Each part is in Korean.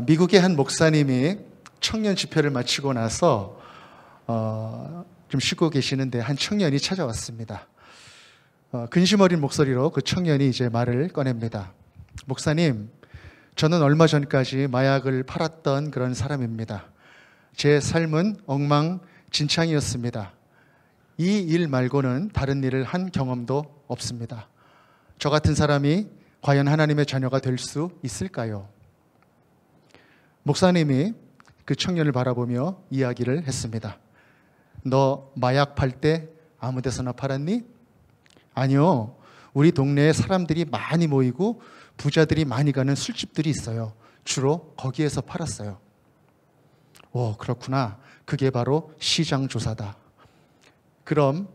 미국의 한 목사님이 청년 집회를 마치고 나서 좀 쉬고 계시는데 한 청년이 찾아왔습니다. 근심 어린 목소리로 그 청년이 이제 말을 꺼냅니다. 목사님, 저는 얼마 전까지 마약을 팔았던 그런 사람입니다. 제 삶은 엉망진창이었습니다. 이 일 말고는 다른 일을 한 경험도 없습니다. 저 같은 사람이 과연 하나님의 자녀가 될 수 있을까요? 목사님이 그 청년을 바라보며 이야기를 했습니다. 너 마약 팔 때 아무 데서나 팔았니? 아니요. 우리 동네에 사람들이 많이 모이고 부자들이 많이 가는 술집들이 있어요. 주로 거기에서 팔았어요. 오, 그렇구나. 그게 바로 시장 조사다. 그럼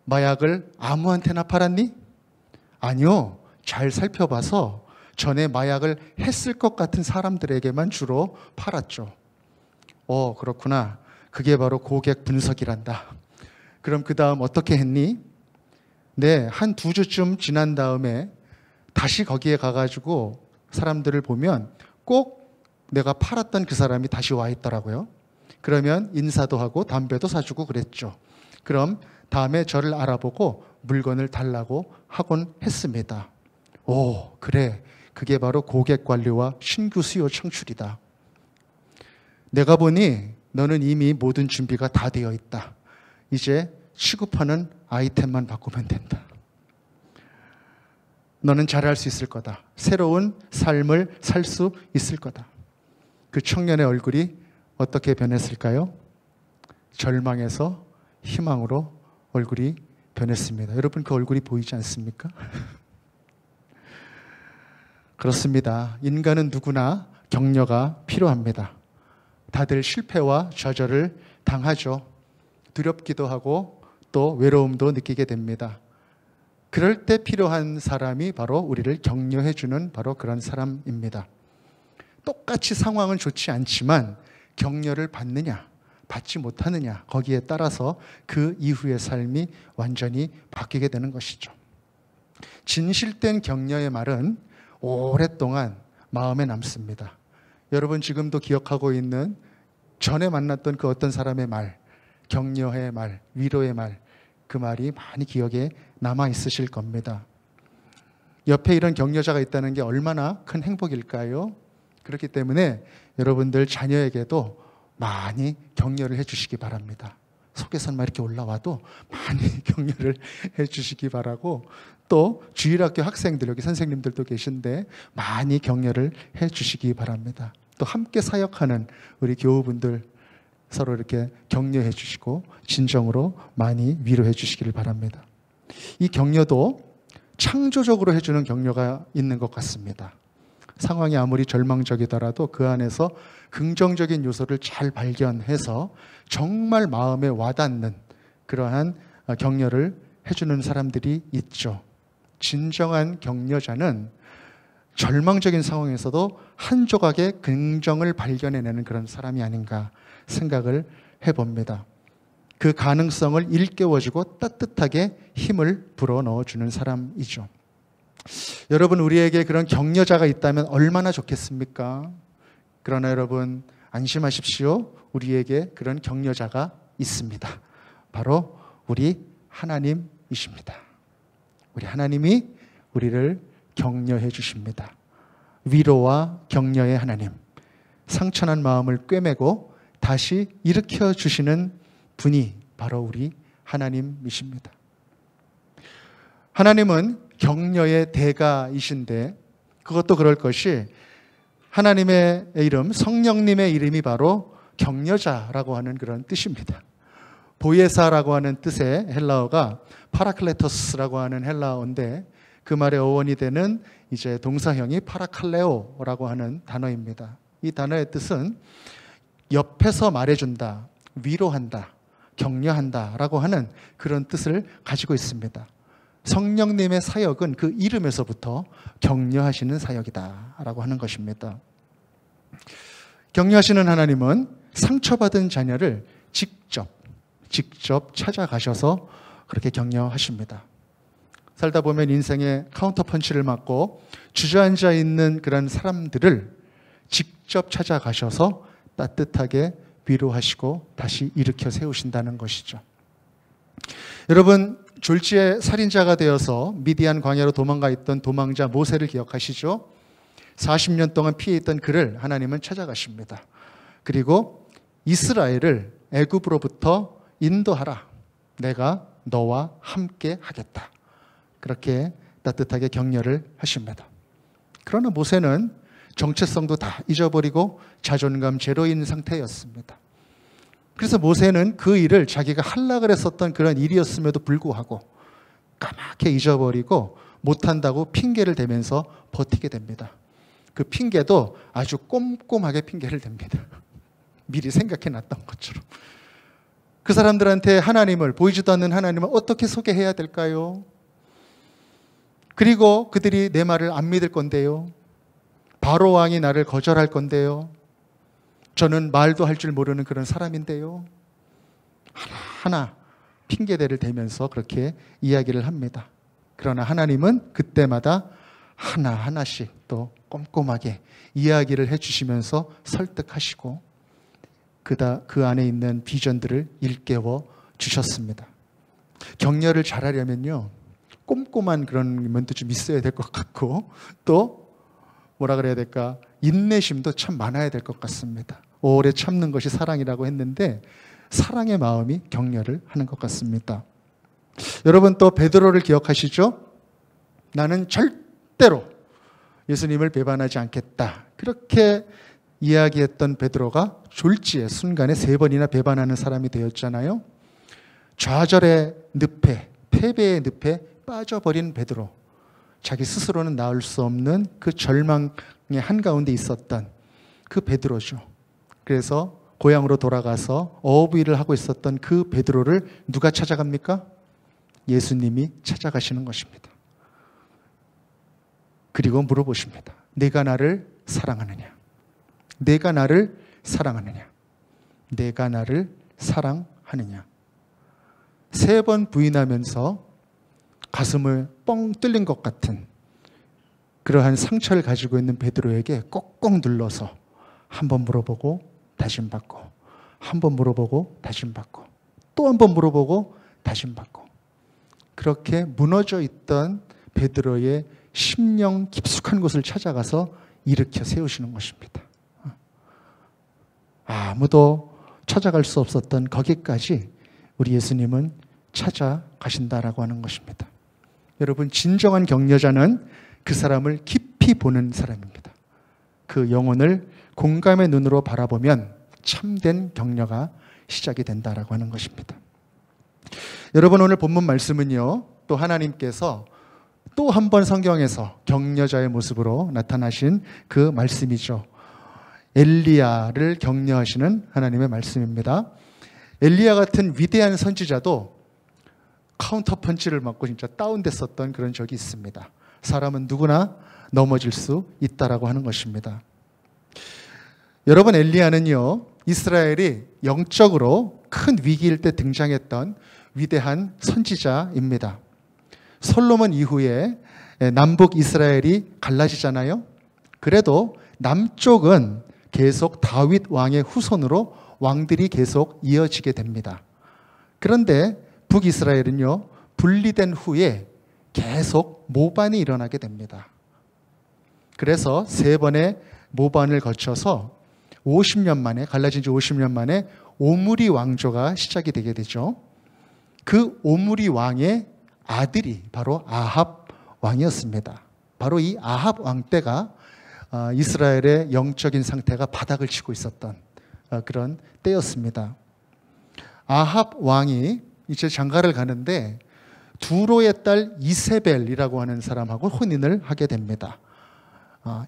마약을 아무한테나 팔았니? 아니요. 잘 살펴봐서 전에 마약을 했을 것 같은 사람들에게만 주로 팔았죠. 오, 그렇구나. 그게 바로 고객 분석이란다. 그럼 그 다음 어떻게 했니? 네, 한 2주쯤 지난 다음에 다시 거기에 가가지고 사람들을 보면 꼭 내가 팔았던 그 사람이 다시 와 있더라고요. 그러면 인사도 하고 담배도 사주고 그랬죠. 그럼 다음에 저를 알아보고 물건을 달라고 하곤 했습니다. 오, 그래. 그게 바로 고객 관리와 신규 수요 창출이다. 내가 보니 너는 이미 모든 준비가 다 되어 있다. 이제 취급하는 아이템만 바꾸면 된다. 너는 잘할 수 있을 거다. 새로운 삶을 살 수 있을 거다. 그 청년의 얼굴이 어떻게 변했을까요? 절망에서 희망으로 얼굴이 변했습니다. 여러분, 그 얼굴이 보이지 않습니까? 그렇습니다. 인간은 누구나 격려가 필요합니다. 다들 실패와 좌절을 당하죠. 두렵기도 하고 또 외로움도 느끼게 됩니다. 그럴 때 필요한 사람이 바로 우리를 격려해주는 바로 그런 사람입니다. 똑같이 상황은 좋지 않지만 격려를 받느냐, 받지 못하느냐, 거기에 따라서 그 이후의 삶이 완전히 바뀌게 되는 것이죠. 진실된 격려의 말은 오랫동안 마음에 남습니다. 여러분 지금도 기억하고 있는 전에 만났던 그 어떤 사람의 말, 격려의 말, 위로의 말, 그 말이 많이 기억에 남아 있으실 겁니다. 옆에 이런 격려자가 있다는 게 얼마나 큰 행복일까요? 그렇기 때문에 여러분들 자녀에게도 많이 격려를 해주시기 바랍니다. 속에서만 이렇게 올라와도 많이 격려를 해주시기 바라고, 또 주일학교 학생들, 여기 선생님들도 계신데 많이 격려를 해주시기 바랍니다. 또 함께 사역하는 우리 교우분들 서로 이렇게 격려해 주시고 진정으로 많이 위로해 주시기를 바랍니다. 이 격려도 창조적으로 해주는 격려가 있는 것 같습니다. 상황이 아무리 절망적이더라도 그 안에서 긍정적인 요소를 잘 발견해서 정말 마음에 와닿는 그러한 격려를 해주는 사람들이 있죠. 진정한 격려자는 절망적인 상황에서도 한 조각의 긍정을 발견해내는 그런 사람이 아닌가 생각을 해봅니다. 그 가능성을 일깨워주고 따뜻하게 힘을 불어넣어주는 사람이죠. 여러분, 우리에게 그런 격려자가 있다면 얼마나 좋겠습니까? 그러나 여러분 안심하십시오. 우리에게 그런 격려자가 있습니다. 바로 우리 하나님이십니다. 우리 하나님이 우리를 격려해 주십니다. 위로와 격려의 하나님, 상처난 마음을 꿰매고 다시 일으켜 주시는 분이 바로 우리 하나님이십니다. 하나님은 격려의 대가이신데 그것도 그럴 것이 하나님의 이름, 성령님의 이름이 바로 격려자라고 하는 그런 뜻입니다. 보혜사라고 하는 뜻의 헬라어가 파라클레토스라고 하는 헬라어인데 그 말의 어원이 되는 이제 동사형이 파라칼레오라고 하는 단어입니다. 이 단어의 뜻은 옆에서 말해준다, 위로한다, 격려한다라고 하는 그런 뜻을 가지고 있습니다. 성령님의 사역은 그 이름에서부터 격려하시는 사역이다라고 하는 것입니다. 격려하시는 하나님은 상처받은 자녀를 직접 찾아가셔서 그렇게 격려하십니다. 살다 보면 인생에 카운터펀치를 맞고 주저앉아 있는 그런 사람들을 직접 찾아가셔서 따뜻하게 위로하시고 다시 일으켜 세우신다는 것이죠. 여러분, 졸지에 살인자가 되어서 미디안 광야로 도망가 있던 도망자 모세를 기억하시죠? 40년 동안 피해 있던 그를 하나님은 찾아가십니다. 그리고 이스라엘을 애굽으로부터 인도하라. 내가 너와 함께 하겠다. 그렇게 따뜻하게 격려를 하십니다. 그러나 모세는 정체성도 다 잊어버리고 자존감 제로인 상태였습니다. 그래서 모세는 그 일을 자기가 하려고 했었던 그런 일이었음에도 불구하고 까맣게 잊어버리고 못한다고 핑계를 대면서 버티게 됩니다. 그 핑계도 아주 꼼꼼하게 핑계를 댑니다. 미리 생각해 놨던 것처럼. 그 사람들한테 하나님을, 보이지도 않는 하나님을 어떻게 소개해야 될까요? 그리고 그들이 내 말을 안 믿을 건데요. 바로 왕이 나를 거절할 건데요. 저는 말도 할 줄 모르는 그런 사람인데요. 하나하나 핑계대를 대면서 그렇게 이야기를 합니다. 그러나 하나님은 그때마다 하나하나씩 또 꼼꼼하게 이야기를 해주시면서 설득하시고 그 안에 있는 비전들을 일깨워 주셨습니다. 격려를 잘하려면요, 꼼꼼한 그런 면도 좀 있어야 될 것 같고, 또 뭐라 그래야 될까, 인내심도 참 많아야 될 것 같습니다. 오래 참는 것이 사랑이라고 했는데 사랑의 마음이 격려를 하는 것 같습니다. 여러분, 또 베드로를 기억하시죠? 나는 절대로 예수님을 배반하지 않겠다. 그렇게 이야기했던 베드로가 졸지의 순간에 3번이나 배반하는 사람이 되었잖아요. 좌절의 늪에, 패배의 늪에 빠져버린 베드로. 자기 스스로는 나을 수 없는 그 절망의 한가운데 있었던 그 베드로죠. 그래서 고향으로 돌아가서 어부일을 하고 있었던 그 베드로를 누가 찾아갑니까? 예수님이 찾아가시는 것입니다. 그리고 물어보십니다. 내가 나를 사랑하느냐? 내가 나를 사랑하느냐? 내가 나를 사랑하느냐? 3번 부인하면서 가슴을 뻥 뚫린 것 같은 그러한 상처를 가지고 있는 베드로에게 꼭꼭 눌러서 한 번 물어보고 다짐받고, 한 번 물어보고 다짐받고, 또 한 번 물어보고 다짐받고, 그렇게 무너져 있던 베드로의 심령 깊숙한 곳을 찾아가서 일으켜 세우시는 것입니다. 아무도 찾아갈 수 없었던 거기까지 우리 예수님은 찾아가신다라고 하는 것입니다. 여러분, 진정한 격려자는 그 사람을 깊이 보는 사람입니다. 그 영혼을 공감의 눈으로 바라보면 참된 격려가 시작이 된다라고 하는 것입니다. 여러분, 오늘 본문 말씀은요, 또 하나님께서 또 한 번 성경에서 격려자의 모습으로 나타나신 그 말씀이죠. 엘리야를 격려하시는 하나님의 말씀입니다. 엘리야 같은 위대한 선지자도 카운터 펀치를 맞고 진짜 다운됐었던 그런 적이 있습니다. 사람은 누구나 넘어질 수 있다라고 하는 것입니다. 여러분, 엘리야는요, 이스라엘이 영적으로 큰 위기일 때 등장했던 위대한 선지자입니다. 솔로몬 이후에 남북 이스라엘이 갈라지잖아요. 그래도 남쪽은 계속 다윗 왕의 후손으로 왕들이 계속 이어지게 됩니다. 그런데 북이스라엘은요, 분리된 후에 계속 모반이 일어나게 됩니다. 그래서 3번의 모반을 거쳐서 50년 만에, 갈라진 지 50년 만에 오므리 왕조가 시작이 되게 되죠. 그 오므리 왕의 아들이 바로 아합 왕이었습니다. 바로 이 아합 왕 때가 이스라엘의 영적인 상태가 바닥을 치고 있었던 그런 때였습니다. 아합 왕이 이제 장가를 가는데 두로의 딸 이세벨이라고 하는 사람하고 혼인을 하게 됩니다.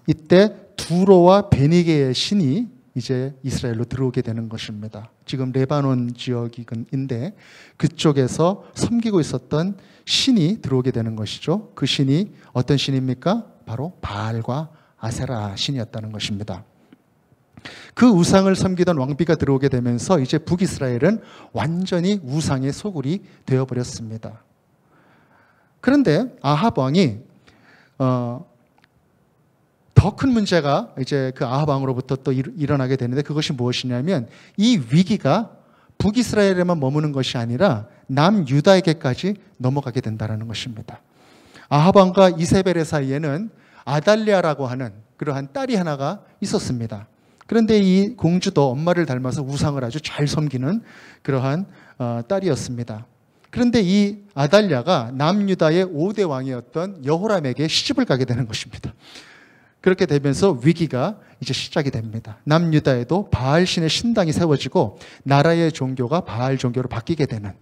이때 두로와 베니게의 신이 이제 이스라엘로 들어오게 되는 것입니다. 지금 레바논 지역인데 그쪽에서 섬기고 있었던 신이 들어오게 되는 것이죠. 그 신이 어떤 신입니까? 바로 바알과 아세라 신이었다는 것입니다. 그 우상을 섬기던 왕비가 들어오게 되면서 이제 북이스라엘은 완전히 우상의 소굴이 되어버렸습니다. 그런데 아합 왕이 더 더 큰 문제가 이제 그 아합 왕으로부터 또 일어나게 되는데, 그것이 무엇이냐면 이 위기가 북이스라엘에만 머무는 것이 아니라 남유다에게까지 넘어가게 된다는 것입니다. 아합 왕과 이세벨의 사이에는 아달랴라고 하는 그러한 딸이 하나가 있었습니다. 그런데 이 공주도 엄마를 닮아서 우상을 아주 잘 섬기는 그러한 딸이었습니다. 그런데 이 아달랴가 남유다의 5대 왕이었던 여호람에게 시집을 가게 되는 것입니다. 그렇게 되면서 위기가 이제 시작이 됩니다. 남유다에도 바알신의 신당이 세워지고 나라의 종교가 바알 종교로 바뀌게 되는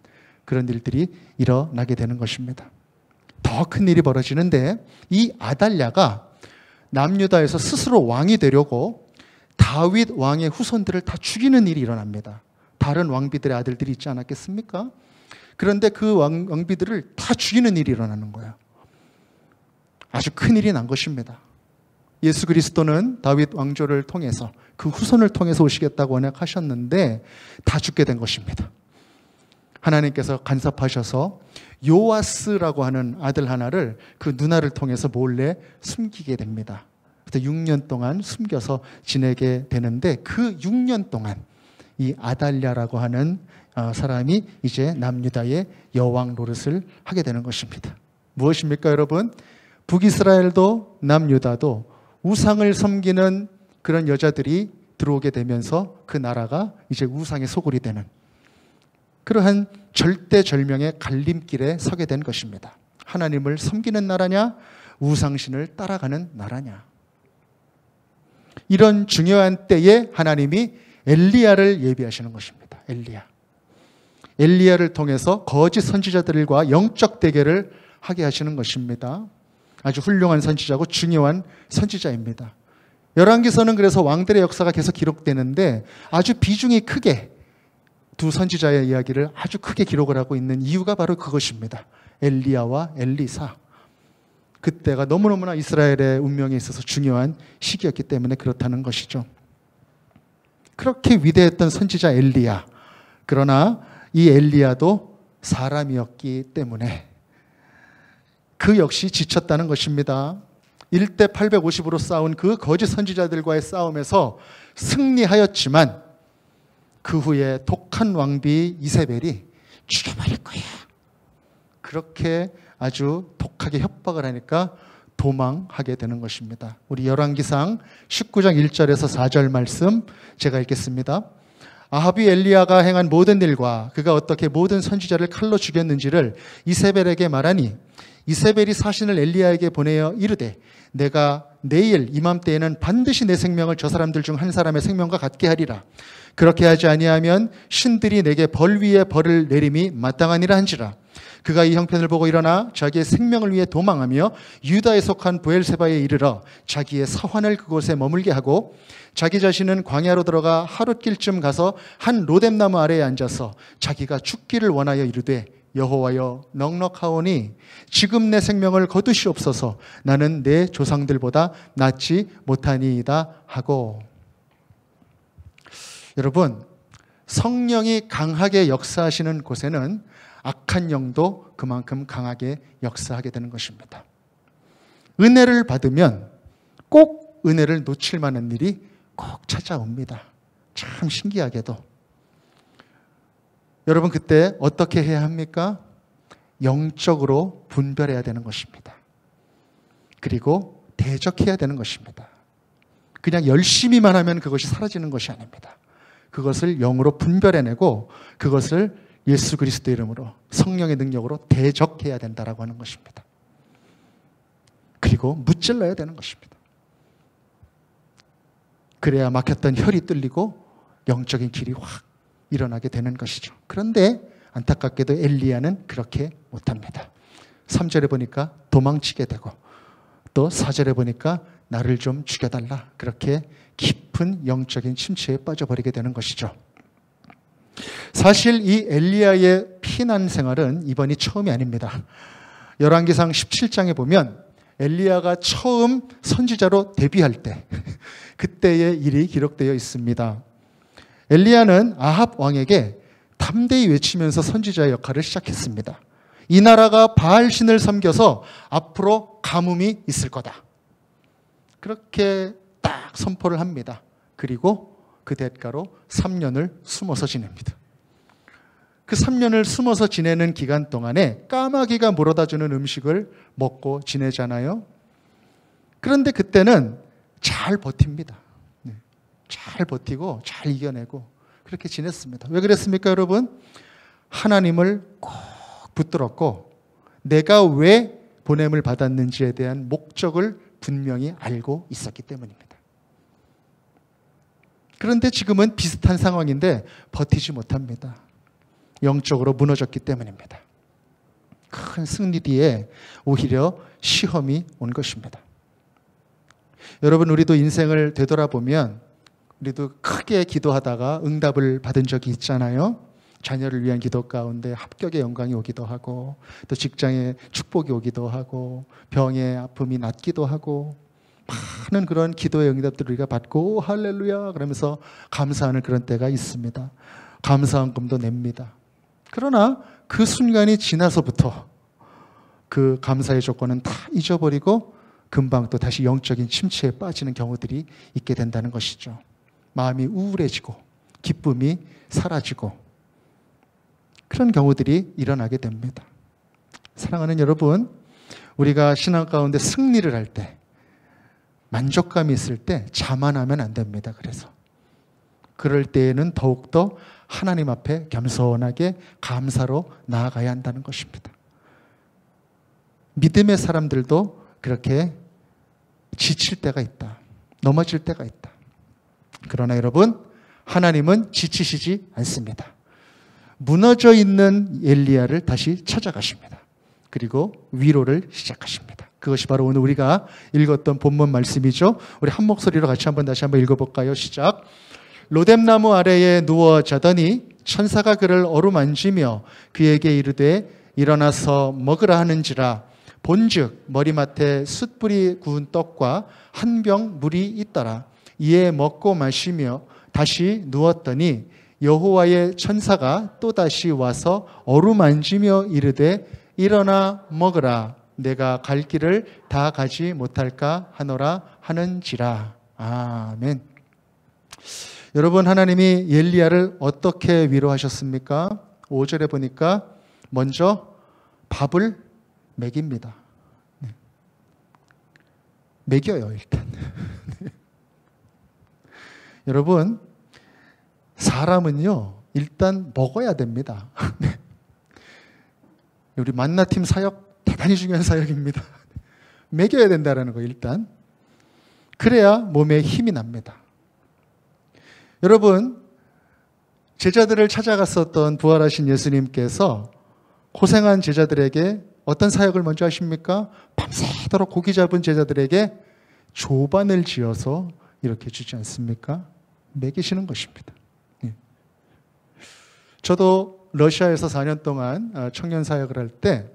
그런 일들이 일어나게 되는 것입니다. 더 큰 일이 벌어지는데, 이 아달랴가 남유다에서 스스로 왕이 되려고 다윗 왕의 후손들을 다 죽이는 일이 일어납니다. 다른 왕비들의 아들들이 있지 않았겠습니까? 그런데 그 왕비들을 다 죽이는 일이 일어나는 거예요. 아주 큰 일이 난 것입니다. 예수 그리스도는 다윗 왕조를 통해서 그 후손을 통해서 오시겠다고 언약하셨는데 다 죽게 된 것입니다. 하나님께서 간섭하셔서 요아스라고 하는 아들 하나를 그 누나를 통해서 몰래 숨기게 됩니다. 그래서 6년 동안 숨겨서 지내게 되는데, 그 6년 동안 이 아달랴라고 하는 사람이 이제 남유다의 여왕 노릇을 하게 되는 것입니다. 무엇입니까, 여러분? 북이스라엘도 남유다도 우상을 섬기는 그런 여자들이 들어오게 되면서 그 나라가 이제 우상의 소굴이 되는 그러한 절대절명의 갈림길에 서게 된 것입니다. 하나님을 섬기는 나라냐, 우상신을 따라가는 나라냐. 이런 중요한 때에 하나님이 엘리야를 예비하시는 것입니다. 엘리야를 통해서 거짓 선지자들과 영적 대결을 하게 하시는 것입니다. 아주 훌륭한 선지자고 중요한 선지자입니다. 열왕기서는 그래서 왕들의 역사가 계속 기록되는데, 아주 비중이 크게 두 선지자의 이야기를 아주 크게 기록을 하고 있는 이유가 바로 그것입니다. 엘리야와 엘리사. 그때가 너무너무나 이스라엘의 운명에 있어서 중요한 시기였기 때문에 그렇다는 것이죠. 그렇게 위대했던 선지자 엘리야. 그러나 이 엘리야도 사람이었기 때문에 그 역시 지쳤다는 것입니다. 1대 850으로 싸운 그 거짓 선지자들과의 싸움에서 승리하였지만 그 후에 독한 왕비 이세벨이 죽여버릴 거야. 그렇게 아주 독하게 협박을 하니까 도망하게 되는 것입니다. 우리 열왕기상 19장 1절에서 4절 말씀 제가 읽겠습니다. 아합이 엘리야가 행한 모든 일과 그가 어떻게 모든 선지자를 칼로 죽였는지를 이세벨에게 말하니, 이세벨이 사신을 엘리야에게 보내어 이르되, 내가 내일 이맘때에는 반드시 내 생명을 저 사람들 중 한 사람의 생명과 같게 하리라. 그렇게 하지 아니하면 신들이 내게 벌 위에 벌을 내림이 마땅하니라 한지라. 그가 이 형편을 보고 일어나 자기의 생명을 위해 도망하며 유다에 속한 브엘세바에 이르러 자기의 사환을 그곳에 머물게 하고, 자기 자신은 광야로 들어가 하룻길쯤 가서 한 로뎀나무 아래에 앉아서 자기가 죽기를 원하여 이르되, 여호와여 넉넉하오니 지금 내 생명을 거두시옵소서. 나는 내 조상들보다 낫지 못하니이다 하고. 여러분, 성령이 강하게 역사하시는 곳에는 악한 영도 그만큼 강하게 역사하게 되는 것입니다. 은혜를 받으면 꼭 은혜를 놓칠 만한 일이 꼭 찾아옵니다. 참 신기하게도. 여러분, 그때 어떻게 해야 합니까? 영적으로 분별해야 되는 것입니다. 그리고 대적해야 되는 것입니다. 그냥 열심히만 하면 그것이 사라지는 것이 아닙니다. 그것을 영으로 분별해내고 그것을 예수 그리스도 이름으로 성령의 능력으로 대적해야 된다라고 하는 것입니다. 그리고 무찔러야 되는 것입니다. 그래야 막혔던 혈이 뚫리고 영적인 길이 확 일어나게 되는 것이죠. 그런데 안타깝게도 엘리야는 그렇게 못합니다. 3절에 보니까 도망치게 되고, 또 4절에 보니까 나를 좀 죽여달라, 그렇게 깊은 영적인 침체에 빠져버리게 되는 것이죠. 사실 이 엘리야의 피난 생활은 이번이 처음이 아닙니다. 열왕기상 17장에 보면 엘리야가 처음 선지자로 데뷔할 때 그때의 일이 기록되어 있습니다. 엘리야는 아합 왕에게 담대히 외치면서 선지자의 역할을 시작했습니다. 이 나라가 바알 신을 섬겨서 앞으로 가뭄이 있을 거다. 그렇게 딱 선포를 합니다. 그리고 그 대가로 3년을 숨어서 지냅니다. 그 3년을 숨어서 지내는 기간 동안에 까마귀가 물어다주는 음식을 먹고 지내잖아요. 그런데 그때는 잘 버팁니다. 잘 버티고 잘 이겨내고 그렇게 지냈습니다. 왜 그랬습니까, 여러분? 하나님을 꼭 붙들었고 내가 왜 보냄을 받았는지에 대한 목적을 분명히 알고 있었기 때문입니다. 그런데 지금은 비슷한 상황인데 버티지 못합니다. 영적으로 무너졌기 때문입니다. 큰 승리 뒤에 오히려 시험이 온 것입니다. 여러분, 우리도 인생을 되돌아보면 우리도 크게 기도하다가 응답을 받은 적이 있잖아요. 자녀를 위한 기도 가운데 합격의 영광이 오기도 하고 또 직장에 축복이 오기도 하고 병의 아픔이 낫기도 하고 많은 그런 기도의 응답들을 우리가 받고 오, 할렐루야 그러면서 감사하는 그런 때가 있습니다. 감사한금도 냅니다. 그러나 그 순간이 지나서부터 그 감사의 조건은 다 잊어버리고 금방 또 다시 영적인 침체에 빠지는 경우들이 있게 된다는 것이죠. 마음이 우울해지고 기쁨이 사라지고 그런 경우들이 일어나게 됩니다. 사랑하는 여러분, 우리가 신앙 가운데 승리를 할 때, 만족감이 있을 때 자만하면 안 됩니다. 그래서 그럴 때에는 더욱더 하나님 앞에 겸손하게 감사로 나아가야 한다는 것입니다. 믿음의 사람들도 그렇게 지칠 때가 있다. 넘어질 때가 있다. 그러나 여러분, 하나님은 지치시지 않습니다. 무너져 있는 엘리야를 다시 찾아가십니다. 그리고 위로를 시작하십니다. 그것이 바로 오늘 우리가 읽었던 본문 말씀이죠. 우리 한 목소리로 같이 다시 한번 읽어볼까요? 시작. 로뎀나무 아래에 누워 자더니 천사가 그를 어루만지며 그에게 이르되 일어나서 먹으라 하는지라. 본즉 머리맡에 숯불이 구운 떡과 한 병 물이 있더라. 이에 먹고 마시며 다시 누웠더니 여호와의 천사가 또다시 와서 어루만지며 이르되 일어나 먹으라. 내가 갈 길을 다 가지 못할까 하노라 하는지라. 아멘. 여러분, 하나님이 엘리야를 어떻게 위로하셨습니까? 5절에 보니까 먼저 밥을 먹입니다. 먹여요, 일단. 여러분, 사람은요, 일단 먹어야 됩니다. 우리 만나팀 사역 대단히 중요한 사역입니다. 먹여야 된다는 거, 일단. 그래야 몸에 힘이 납니다. 여러분, 제자들을 찾아갔었던 부활하신 예수님께서 고생한 제자들에게 어떤 사역을 먼저 하십니까? 밤새도록 고기 잡은 제자들에게 조반을 지어서 이렇게 주지 않습니까? 먹이시는 것입니다. 저도 러시아에서 4년 동안 청년 사역을 할 때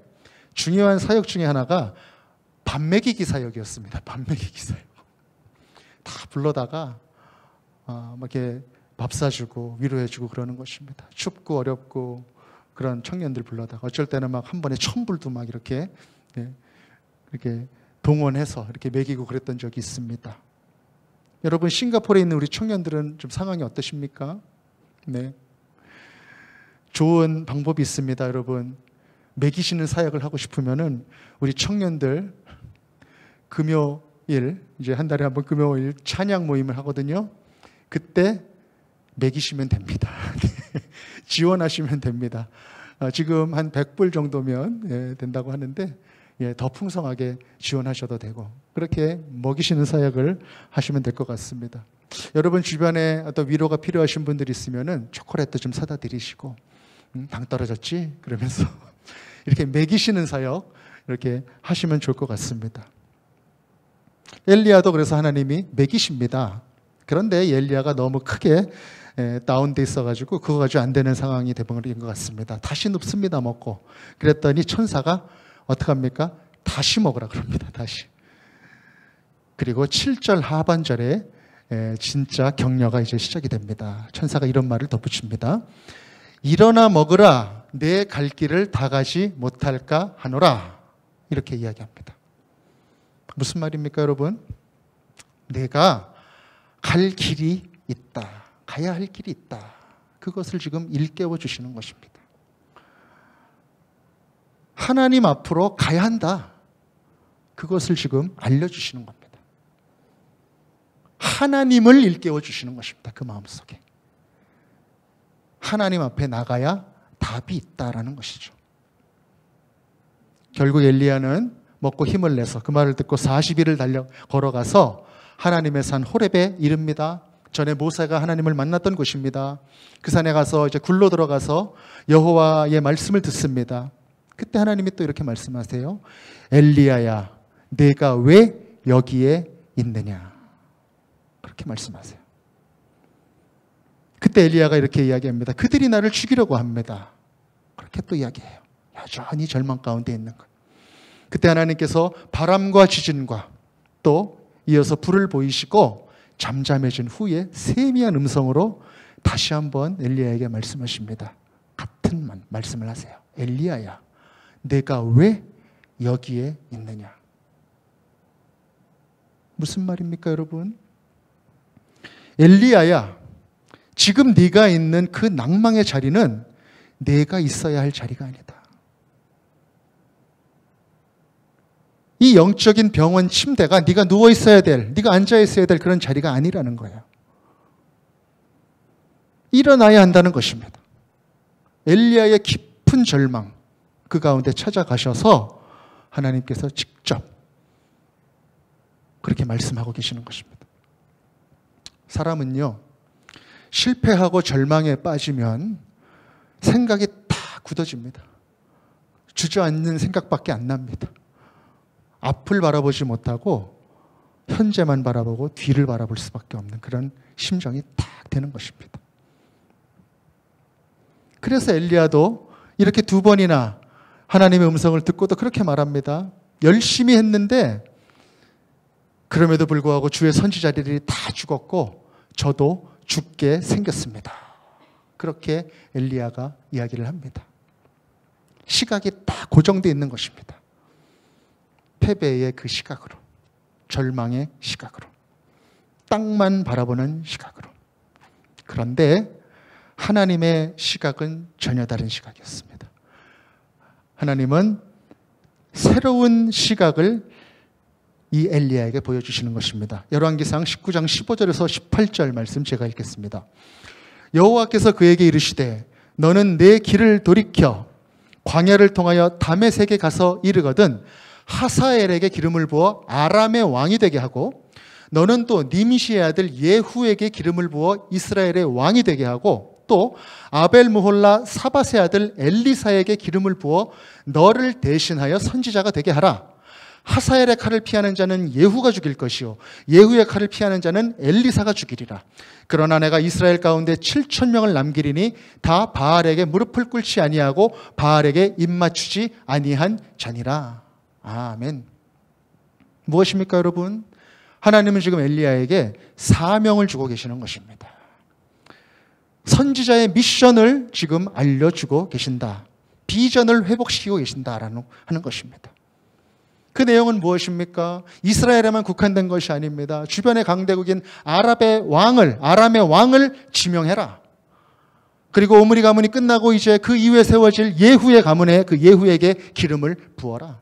중요한 사역 중에 하나가 밥 먹이기 사역이었습니다. 밥 먹이기 사역. 다 불러다가 막 이렇게 밥 사주고 위로해주고 그러는 것입니다. 춥고 어렵고 그런 청년들 불러다가 어쩔 때는 막 한 번에 1000불도 막 이렇게 동원해서 이렇게 먹이고 그랬던 적이 있습니다. 여러분, 싱가포르에 있는 우리 청년들은 좀 상황이 어떠십니까? 네. 좋은 방법이 있습니다, 여러분. 먹이시는 사역을 하고 싶으면은 우리 청년들 금요일, 이제 한 달에 한 번 금요일 찬양 모임을 하거든요. 그때 먹이시면 됩니다. 지원하시면 됩니다. 지금 한 100불 정도면 된다고 하는데 더 풍성하게 지원하셔도 되고 그렇게 먹이시는 사역을 하시면 될 것 같습니다. 여러분 주변에 어떤 위로가 필요하신 분들이 있으면은 초콜릿도 좀 사다 드리시고 당 떨어졌지? 그러면서 이렇게 먹이시는 사역 이렇게 하시면 좋을 것 같습니다. 엘리야도 그래서 하나님이 먹이십니다. 그런데 엘리야가 너무 크게 다운돼 있어가지고 그거 가지고 안 되는 상황이 돼버린 것 같습니다. 다시 눕습니다, 먹고. 그랬더니 천사가 어떻게 합니까? 다시 먹으라 그럽니다. 다시. 그리고 7절 하반절에 진짜 격려가 이제 시작이 됩니다. 천사가 이런 말을 덧붙입니다. 일어나 먹으라. 내 갈 길을 다 가지 못할까 하노라. 이렇게 이야기합니다. 무슨 말입니까, 여러분? 내가 갈 길이 있다. 가야 할 길이 있다. 그것을 지금 일깨워 주시는 것입니다. 하나님 앞으로 가야 한다. 그것을 지금 알려주시는 겁니다. 하나님을 일깨워 주시는 것입니다. 그 마음속에. 하나님 앞에 나가야 답이 있다라는 것이죠. 결국 엘리야는 먹고 힘을 내서 그 말을 듣고 40일을 걸어가서 하나님의 산 호렙에 이릅니다. 전에 모세가 하나님을 만났던 곳입니다. 그 산에 가서 이제 굴로 들어가서 여호와의 말씀을 듣습니다. 그때 하나님이 또 이렇게 말씀하세요. 엘리야야, 내가 왜 여기에 있느냐? 그렇게 말씀하세요. 그때 엘리야가 이렇게 이야기합니다. 그들이 나를 죽이려고 합니다. 그렇게 또 이야기해요. 여전히 절망 가운데 있는 것. 그때 하나님께서 바람과 지진과 또 이어서 불을 보이시고 잠잠해진 후에 세미한 음성으로 다시 한번 엘리야에게 말씀하십니다. 같은 말씀을 하세요. 엘리야야, 내가 왜 여기에 있느냐? 무슨 말입니까, 여러분? 엘리야야, 지금 네가 있는 그 낭망의 자리는 내가 있어야 할 자리가 아니다. 이 영적인 병원 침대가 네가 누워 있어야 될, 네가 앉아 있어야 될 그런 자리가 아니라는 거예요. 일어나야 한다는 것입니다. 엘리야의 깊은 절망, 그 가운데 찾아가셔서 하나님께서 직접 그렇게 말씀하고 계시는 것입니다. 사람은요, 실패하고 절망에 빠지면 생각이 다 굳어집니다. 주저앉는 생각밖에 안 납니다. 앞을 바라보지 못하고 현재만 바라보고 뒤를 바라볼 수밖에 없는 그런 심정이 딱 되는 것입니다. 그래서 엘리야도 이렇게 2번이나 하나님의 음성을 듣고도 그렇게 말합니다. 열심히 했는데 그럼에도 불구하고 주의 선지자들이 다 죽었고 저도 죽게 생겼습니다. 그렇게 엘리야가 이야기를 합니다. 시각이 다 고정되어 있는 것입니다. 패배의 그 시각으로, 절망의 시각으로, 땅만 바라보는 시각으로. 그런데 하나님의 시각은 전혀 다른 시각이었습니다. 하나님은 새로운 시각을 이 엘리야에게 보여주시는 것입니다. 열왕기상 19장 15절에서 18절 말씀 제가 읽겠습니다. 여호와께서 그에게 이르시되 너는 내 길을 돌이켜 광야를 통하여 다메섹에 가서 이르거든 하사엘에게 기름을 부어 아람의 왕이 되게 하고 너는 또 님시의 아들 예후에게 기름을 부어 이스라엘의 왕이 되게 하고 또 아벨무홀라 사밧의 아들 엘리사에게 기름을 부어 너를 대신하여 선지자가 되게 하라. 하사엘의 칼을 피하는 자는 예후가 죽일 것이요 예후의 칼을 피하는 자는 엘리사가 죽이리라. 그러나 내가 이스라엘 가운데 7,000명을 남기리니 다 바알에게 무릎을 꿇지 아니하고 바알에게 입맞추지 아니한 자니라. 아멘. 무엇입니까, 여러분? 하나님은 지금 엘리야에게 사명을 주고 계시는 것입니다. 선지자의 미션을 지금 알려주고 계신다. 비전을 회복시키고 계신다라는 하는 것입니다. 그 내용은 무엇입니까? 이스라엘에만 국한된 것이 아닙니다. 주변의 강대국인 아람의 왕을 지명해라. 그리고 오므리 가문이 끝나고 이제 그 이후에 세워질 예후의 가문에 그 예후에게 기름을 부어라.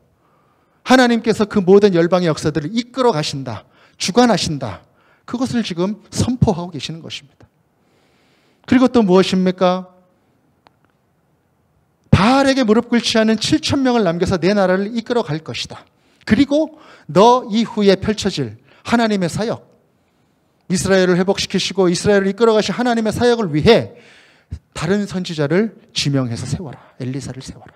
하나님께서 그 모든 열방의 역사들을 이끌어 가신다. 주관하신다. 그것을 지금 선포하고 계시는 것입니다. 그리고 또 무엇입니까? 바알에게 무릎 꿇지 않은 7,000명을 남겨서 내 나라를 이끌어 갈 것이다. 그리고 너 이후에 펼쳐질 하나님의 사역, 이스라엘을 회복시키시고 이스라엘을 이끌어 가신 하나님의 사역을 위해 다른 선지자를 지명해서 세워라. 엘리사를 세워라.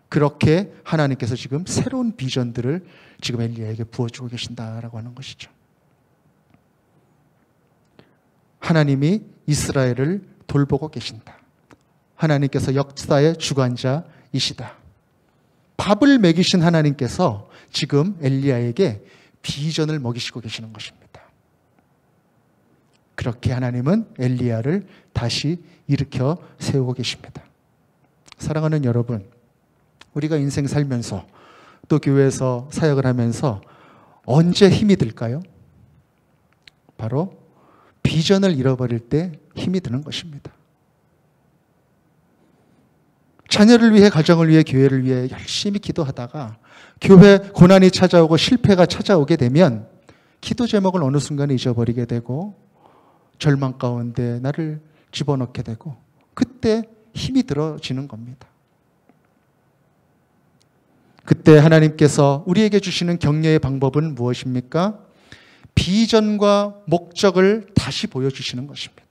그렇게 하나님께서 지금 새로운 비전들을 지금 엘리야에게 부어주고 계신다라고 하는 것이죠. 하나님이 이스라엘을 돌보고 계신다. 하나님께서 역사의 주관자이시다. 밥을 먹이신 하나님께서 지금 엘리야에게 비전을 먹이시고 계시는 것입니다. 그렇게 하나님은 엘리야를 다시 일으켜 세우고 계십니다. 사랑하는 여러분, 우리가 인생 살면서 또 교회에서 사역을 하면서 언제 힘이 들까요? 바로 비전을 잃어버릴 때 힘이 드는 것입니다. 자녀를 위해, 가정을 위해, 교회를 위해 열심히 기도하다가 교회 고난이 찾아오고 실패가 찾아오게 되면 기도 제목을 어느 순간에 잊어버리게 되고 절망 가운데 나를 집어넣게 되고 그때 힘이 들어지는 겁니다. 그때 하나님께서 우리에게 주시는 격려의 방법은 무엇입니까? 비전과 목적을 다시 보여주시는 것입니다.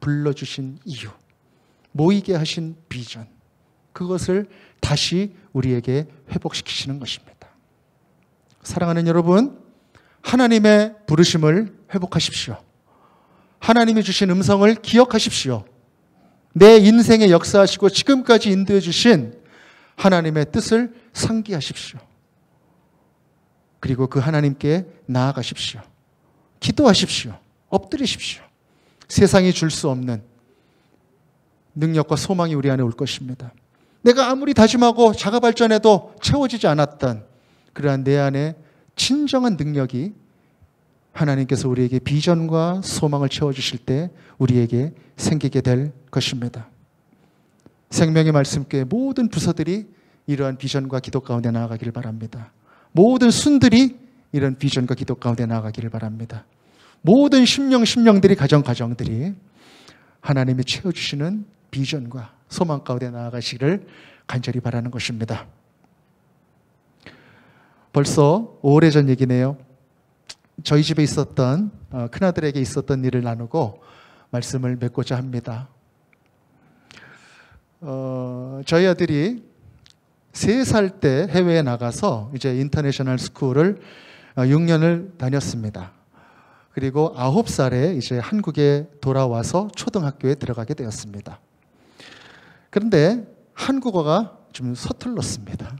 불러주신 이유, 모이게 하신 비전, 그것을 다시 우리에게 회복시키시는 것입니다. 사랑하는 여러분, 하나님의 부르심을 회복하십시오. 하나님이 주신 음성을 기억하십시오. 내 인생에 역사하시고 지금까지 인도해 주신 하나님의 뜻을 상기하십시오. 그리고 그 하나님께 나아가십시오. 기도하십시오. 엎드리십시오. 세상이 줄 수 없는 능력과 소망이 우리 안에 올 것입니다. 내가 아무리 다짐하고 자가발전해도 채워지지 않았던 그러한 내 안에 진정한 능력이 하나님께서 우리에게 비전과 소망을 채워주실 때 우리에게 생기게 될 것입니다. 생명의 말씀교회 모든 부서들이 이러한 비전과 기도 가운데 나아가기를 바랍니다. 모든 순들이 이런 비전과 기도 가운데 나아가기를 바랍니다. 모든 심령들이 가정들이 하나님이 채워주시는 비전과 소망 가운데 나아가시기를 간절히 바라는 것입니다. 벌써 오래전 얘기네요. 저희 집에 있었던 큰아들에게 있었던 일을 나누고 말씀을 맺고자 합니다. 저희 아들이 3살 때 해외에 나가서 이제 인터내셔널 스쿨을 6년을 다녔습니다. 그리고 9살에 이제 한국에 돌아와서 초등학교에 들어가게 되었습니다. 그런데 한국어가 좀 서툴렀습니다.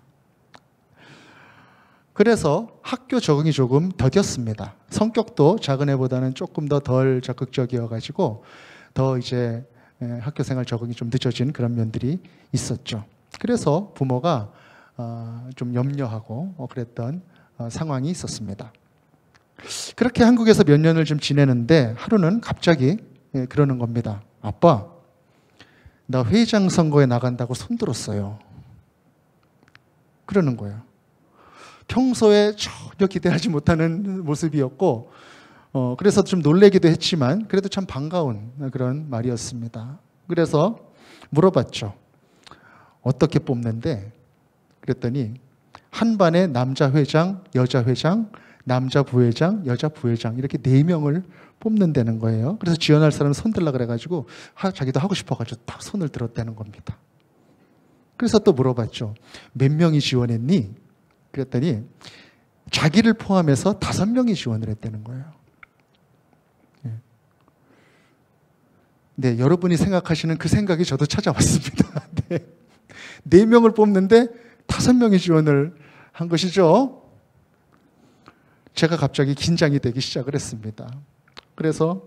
그래서 학교 적응이 조금 더뎠습니다. 성격도 작은 애보다는 조금 더 덜 적극적이어가지고 더 이제 학교 생활 적응이 좀 늦어진 그런 면들이 있었죠. 그래서 부모가 좀 염려하고 그랬던 상황이 있었습니다. 그렇게 한국에서 몇 년을 좀 지내는데 하루는 갑자기 그러는 겁니다. 아빠, 나 회장 선거에 나간다고 손들었어요. 그러는 거예요. 평소에 전혀 기대하지 못하는 모습이었고 그래서 좀 놀래기도 했지만 그래도 참 반가운 그런 말이었습니다. 그래서 물어봤죠. 어떻게 뽑는데? 그랬더니 한 반에 남자 회장, 여자 회장, 남자 부회장, 여자 부회장 이렇게 4명을 뽑는다는 거예요. 그래서 지원할 사람은 손 들라 그래가지고 자기도 하고 싶어가지고 딱 손을 들었다는 겁니다. 그래서 또 물어봤죠. 몇 명이 지원했니? 그랬더니 자기를 포함해서 5명이 지원을 했다는 거예요. 네, 여러분이 생각하시는 그 생각이 저도 찾아왔습니다. 네. 4명을 뽑는데 5명이 지원을 한 것이죠. 제가 갑자기 긴장이 되기 시작을 했습니다. 그래서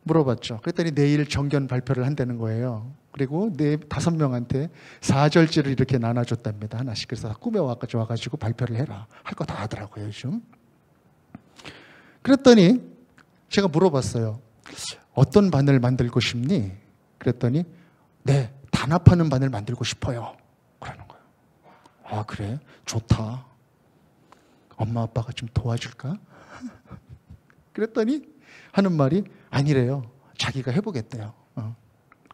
물어봤죠. 그랬더니 내일 정견 발표를 한다는 거예요. 그리고 5명한테 4절지를 이렇게 나눠줬답니다. 하나씩. 그래서 다 꾸며와가지고 발표를 해라. 할 거 다 하더라고요, 요즘. 그랬더니 제가 물어봤어요. 어떤 반을 만들고 싶니? 그랬더니 네, 단합하는 반을 만들고 싶어요. 그러는 거예요. 아, 그래? 좋다. 엄마 아빠가 좀 도와줄까? 그랬더니 하는 말이 아니래요. 자기가 해보겠대요.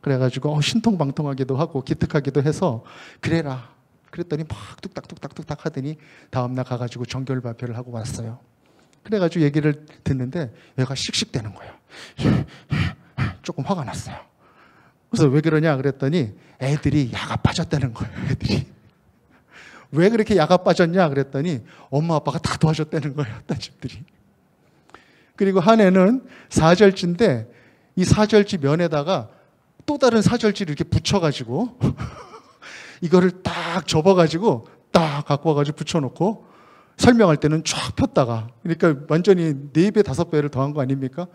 그래가지고 신통방통하기도 하고 기특하기도 해서 그래라. 그랬더니 막 뚝딱뚝딱 하더니 다음날 가가지고 정결 발표를 하고 왔어요. 그래가지고 얘기를 듣는데 얘가 씩씩대는 거예요. 조금 화가 났어요. 그래서 왜 그러냐 그랬더니 애들이 야가 빠졌다는 거예요. 애들이. 왜 그렇게 야가 빠졌냐 그랬더니 엄마 아빠가 다 도와줬다는 거예요. 딴 집들이. 그리고 한 애는 4절지인데 이 4절지 면에다가 또 다른 4절지를 이렇게 붙여가지고 이거를 딱 접어가지고 딱 갖고 와가지고 붙여놓고 설명할 때는 쫙 폈다가 그러니까 완전히 4배, 5배를 더한 거 아닙니까?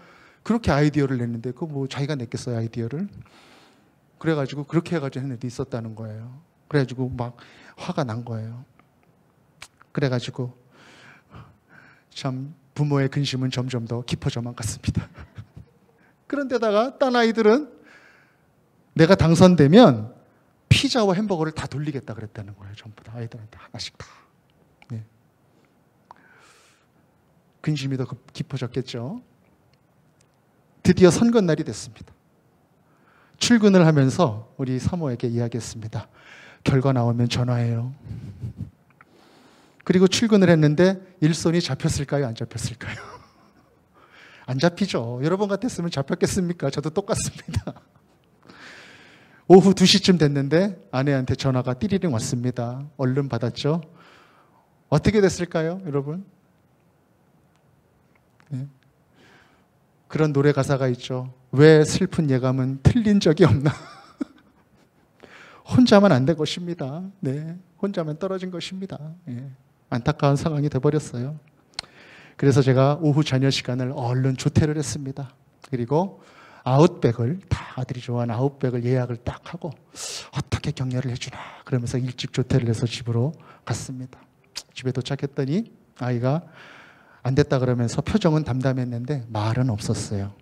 그렇게 아이디어를 냈는데 그거 뭐 자기가 냈겠어요 아이디어를? 그래가지고 그렇게 해가지고 했는데 있었다는 거예요. 그래가지고 막 화가 난 거예요. 그래가지고 참 부모의 근심은 점점 더 깊어져만 갔습니다. 그런데다가 딴 아이들은 내가 당선되면 피자와 햄버거를 다 돌리겠다 그랬다는 거예요. 전부 다 아이들한테 하나씩 다. 네. 근심이 더 깊어졌겠죠. 드디어 선거날이 됐습니다. 출근을 하면서 우리 사모에게 이야기했습니다. 결과 나오면 전화해요. 그리고 출근을 했는데 일손이 잡혔을까요? 안 잡혔을까요? 안 잡히죠. 여러분 같았으면 잡혔겠습니까? 저도 똑같습니다. 오후 2시쯤 됐는데 아내한테 전화가 띠리링 왔습니다. 얼른 받았죠. 어떻게 됐을까요, 여러분? 네. 그런 노래 가사가 있죠. 왜 슬픈 예감은 틀린 적이 없나? 혼자만 안 된 것입니다. 네, 혼자만 떨어진 것입니다. 네. 안타까운 상황이 돼버렸어요. 그래서 제가 오후 저녁 시간을 얼른 조퇴를 했습니다. 그리고 아웃백을, 다 아들이 좋아하는 아웃백을 예약을 딱 하고 어떻게 격려를 해주나 그러면서 일찍 조퇴를 해서 집으로 갔습니다. 집에 도착했더니 아이가 안 됐다 그러면서 표정은 담담했는데 말은 없었어요.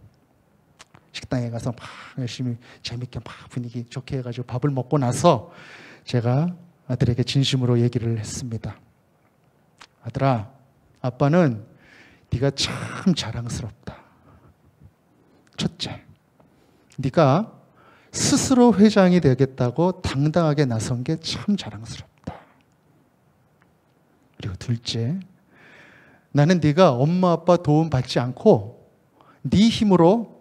식당에 가서 막 열심히 재밌게 막 분위기 좋게 해가지고 밥을 먹고 나서 제가 아들에게 진심으로 얘기를 했습니다. 아들아, 아빠는 네가 참 자랑스럽다. 첫째, 네가 스스로 회장이 되겠다고 당당하게 나선 게 참 자랑스럽다. 그리고 둘째, 나는 네가 엄마 아빠 도움 받지 않고 네 힘으로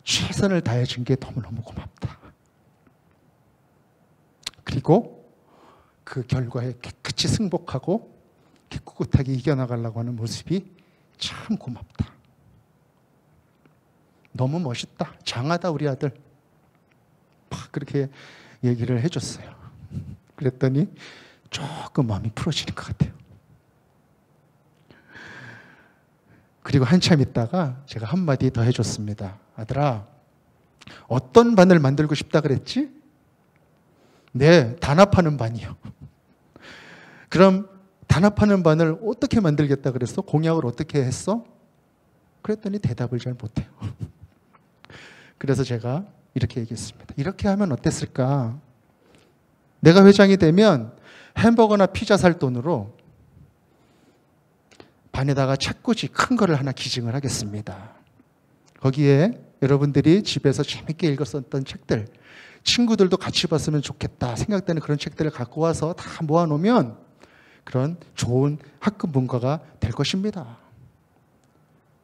최선을 다해준 게 너무너무 고맙다. 그리고 그 결과에 깨끗이 승복하고 꿋꿋하게 이겨나가려고 하는 모습이 참 고맙다. 너무 멋있다. 장하다 우리 아들. 막 그렇게 얘기를 해줬어요. 그랬더니 조금 마음이 풀어지는 것 같아요. 그리고 한참 있다가 제가 한마디 더 해줬습니다. 아들아, 어떤 반을 만들고 싶다 그랬지? 네, 단합하는 반이요. 그럼 단합하는 반을 어떻게 만들겠다 그랬어? 공약을 어떻게 했어? 그랬더니 대답을 잘 못해요. 그래서 제가 이렇게 얘기했습니다. 이렇게 하면 어땠을까? 내가 회장이 되면 햄버거나 피자 살 돈으로 반에다가 책꽂이 큰 거를 하나 기증을 하겠습니다. 거기에 여러분들이 집에서 재밌게 읽었었던 책들, 친구들도 같이 봤으면 좋겠다 생각되는 그런 책들을 갖고 와서 다 모아놓으면 그런 좋은 학급 문화가 될 것입니다.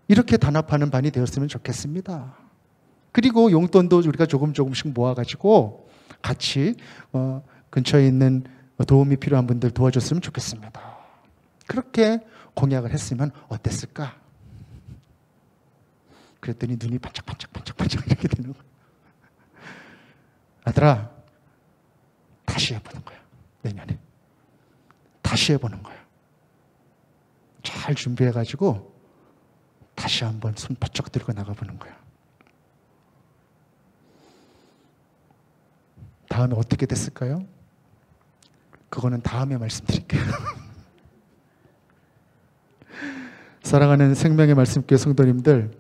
이렇게 단합하는 반이 되었으면 좋겠습니다. 그리고 용돈도 우리가 조금씩 모아가지고 같이 근처에 있는 도움이 필요한 분들 도와줬으면 좋겠습니다. 그렇게 공약을 했으면 어땠을까? 그랬더니 눈이 반짝반짝 이렇게 되는 거예요. 아들아, 다시 해보는 거야. 내년에. 다시 해보는 거야. 잘 준비해가지고 다시 한번 손 바짝 들고 나가보는 거야. 다음에 어떻게 됐을까요? 그거는 다음에 말씀드릴게요. 사랑하는 생명의 말씀교회 성도님들,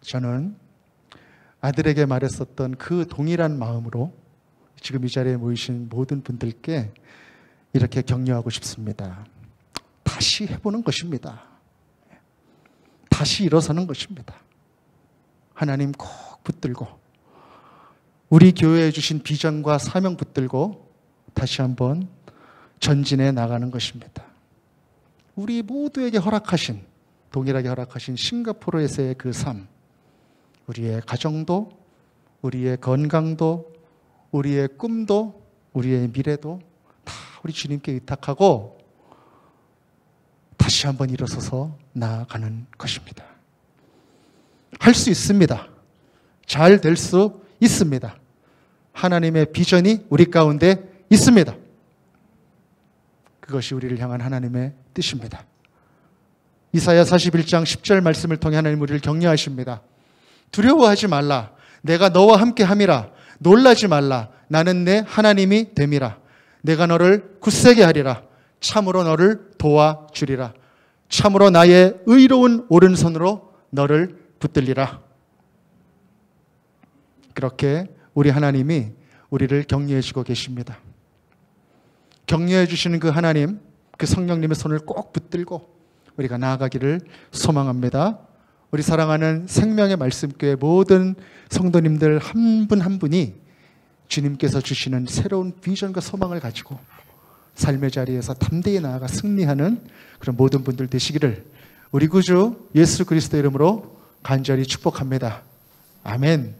저는 아들에게 말했었던 그 동일한 마음으로 지금 이 자리에 모이신 모든 분들께 이렇게 격려하고 싶습니다. 다시 해보는 것입니다. 다시 일어서는 것입니다. 하나님 꼭 붙들고 우리 교회에 주신 비전과 사명 붙들고 다시 한번 전진해 나가는 것입니다. 우리 모두에게 허락하신, 동일하게 허락하신 싱가포르에서의 그 삶, 우리의 가정도, 우리의 건강도, 우리의 꿈도, 우리의 미래도 다 우리 주님께 의탁하고 다시 한번 일어서서 나아가는 것입니다. 할 수 있습니다. 잘 될 수 있습니다. 하나님의 비전이 우리 가운데 있습니다. 그것이 우리를 향한 하나님의 뜻입니다. 이사야 41장 10절 말씀을 통해 하나님 우리를 격려하십니다. 두려워하지 말라. 내가 너와 함께 함이라. 놀라지 말라. 나는 내 하나님이 됨이라. 내가 너를 굳세게 하리라. 참으로 너를 도와주리라. 참으로 나의 의로운 오른손으로 너를 붙들리라. 그렇게 우리 하나님이 우리를 격려해 주고 계십니다. 격려해 주시는 그 하나님, 그 성령님의 손을 꼭 붙들고 우리가 나아가기를 소망합니다. 우리 사랑하는 생명의 말씀교회 모든 성도님들 한 분 한 분이 주님께서 주시는 새로운 비전과 소망을 가지고 삶의 자리에서 담대히 나아가 승리하는 그런 모든 분들 되시기를 우리 구주 예수 그리스도 이름으로 간절히 축복합니다. 아멘.